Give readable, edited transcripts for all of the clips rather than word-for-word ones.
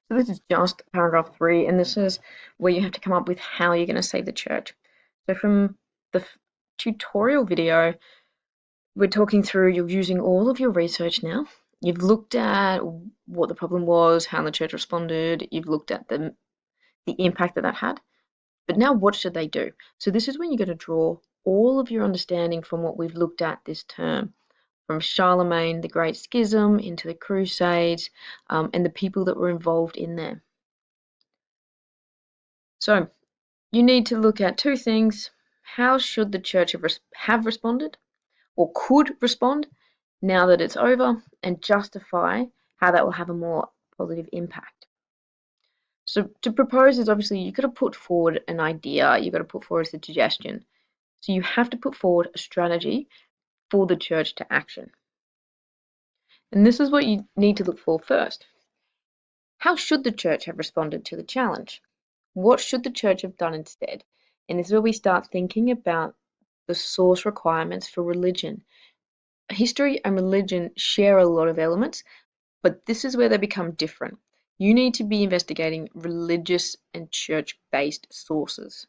So this is just paragraph 3, and this is where you have to come up with how you're going to save the church. So from the tutorial video, we're talking through, you're using all of your research now. You've looked at what the problem was, how the church responded, you've looked at the impact that that had. But now what should they do? So this is when you're going to draw all of your understanding from what we've looked at this term, from Charlemagne, the Great Schism, into the Crusades, and the people that were involved in there. So you need to look at two things. How should the church have responded or could respond now that it's over, and justify how that will have a more positive impact. So to propose is obviously you've got to put forward an idea, you've got to put forward a suggestion. So you have to put forward a strategy for the church to action. And this is what you need to look for first. How should the church have responded to the challenge? What should the church have done instead? And this is where we start thinking about the source requirements for religion. History and religion share a lot of elements, but this is where they become different. You need to be investigating religious and church-based sources.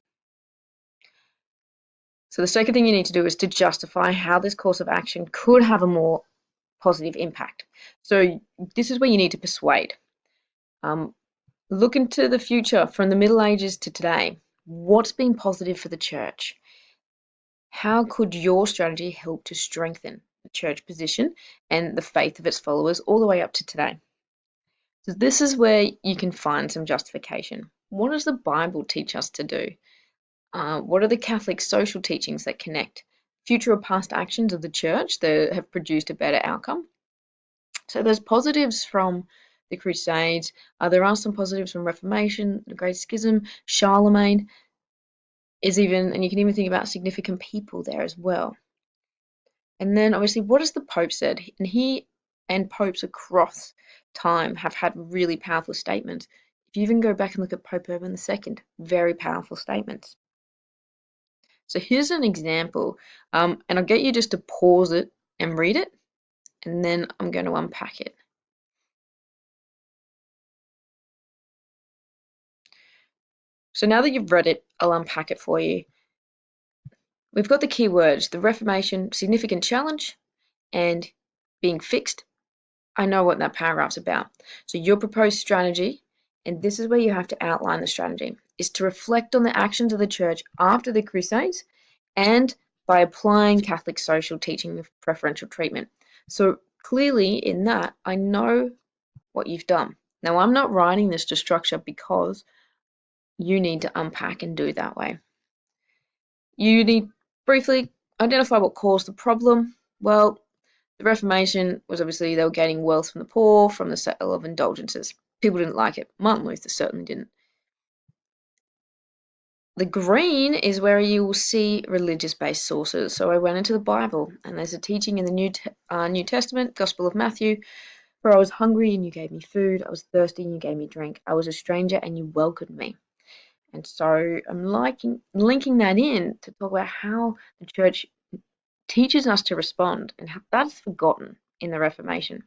So the second thing you need to do is to justify how this course of action could have a more positive impact. So this is where you need to persuade. Look into the future from the Middle Ages to today. What's been positive for the church? How could your strategy help to strengthen the church position and the faith of its followers all the way up to today? So this is where you can find some justification. What does the Bible teach us to do? What are the Catholic social teachings that connect future or past actions of the church that have produced a better outcome? So there's positives from the Crusades. There are some positives from Reformation, the Great Schism, Charlemagne is even, and you can even think about significant people there as well. And then obviously, what has the Pope said? And he and popes across time have had really powerful statements. If you even go back and look at Pope Urban II, very powerful statements. So here's an example, and I'll get you just to pause it and read it, and then I'm going to unpack it. So now that you've read it, I'll unpack it for you. We've got the key words, the Reformation, significant challenge, and being fixed. I know what that paragraph's about. So your proposed strategy, and this is where you have to outline the strategy, is to reflect on the actions of the church after the Crusades and by applying Catholic social teaching of preferential treatment. So clearly in that, I know what you've done. Now I'm not writing this to structure because you need to unpack and do it that way. You need briefly identify what caused the problem. Well, the Reformation was obviously they were gaining wealth from the poor, from the sale of indulgences. People didn't like it. Martin Luther certainly didn't. The green is where you will see religious-based sources. So I went into the Bible, and there's a teaching in the New Testament, Gospel of Matthew, where I was hungry and you gave me food, I was thirsty and you gave me drink, I was a stranger and you welcomed me. And so I'm linking that in to talk about how the church teaches us to respond, and how that's forgotten in the Reformation.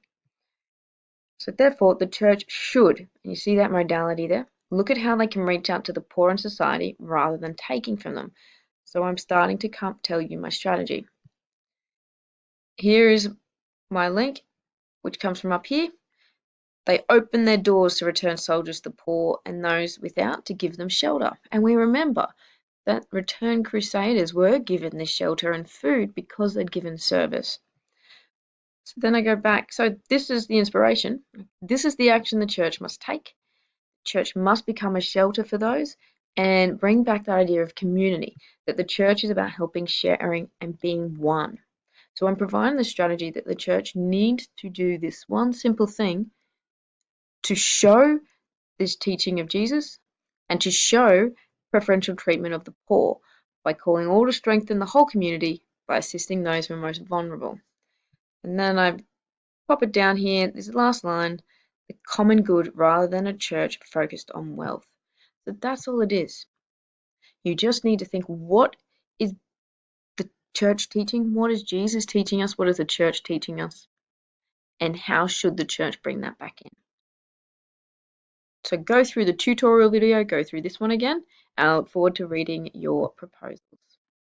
So therefore, the church should, and you see that modality there, look at how they can reach out to the poor in society rather than taking from them. So I'm starting to tell you my strategy. Here is my link, which comes from up here. They open their doors to return soldiers to the poor and those without to give them shelter. And we remember that returned crusaders were given this shelter and food because they'd given service. So then I go back. So this is the inspiration. This is the action the church must take. Church must become a shelter for those and bring back that idea of community, that the church is about helping, sharing, and being one. So I'm providing the strategy that the church needs to do this one simple thing to show this teaching of Jesus and to show preferential treatment of the poor by calling all to strengthen the whole community by assisting those who are most vulnerable. And then I pop it down here, this is the last line, the common good rather than a church focused on wealth. So that's all it is. You just need to think, what is the church teaching? What is Jesus teaching us? What is the church teaching us? And how should the church bring that back in? So go through the tutorial video, go through this one again, and I look forward to reading your proposals.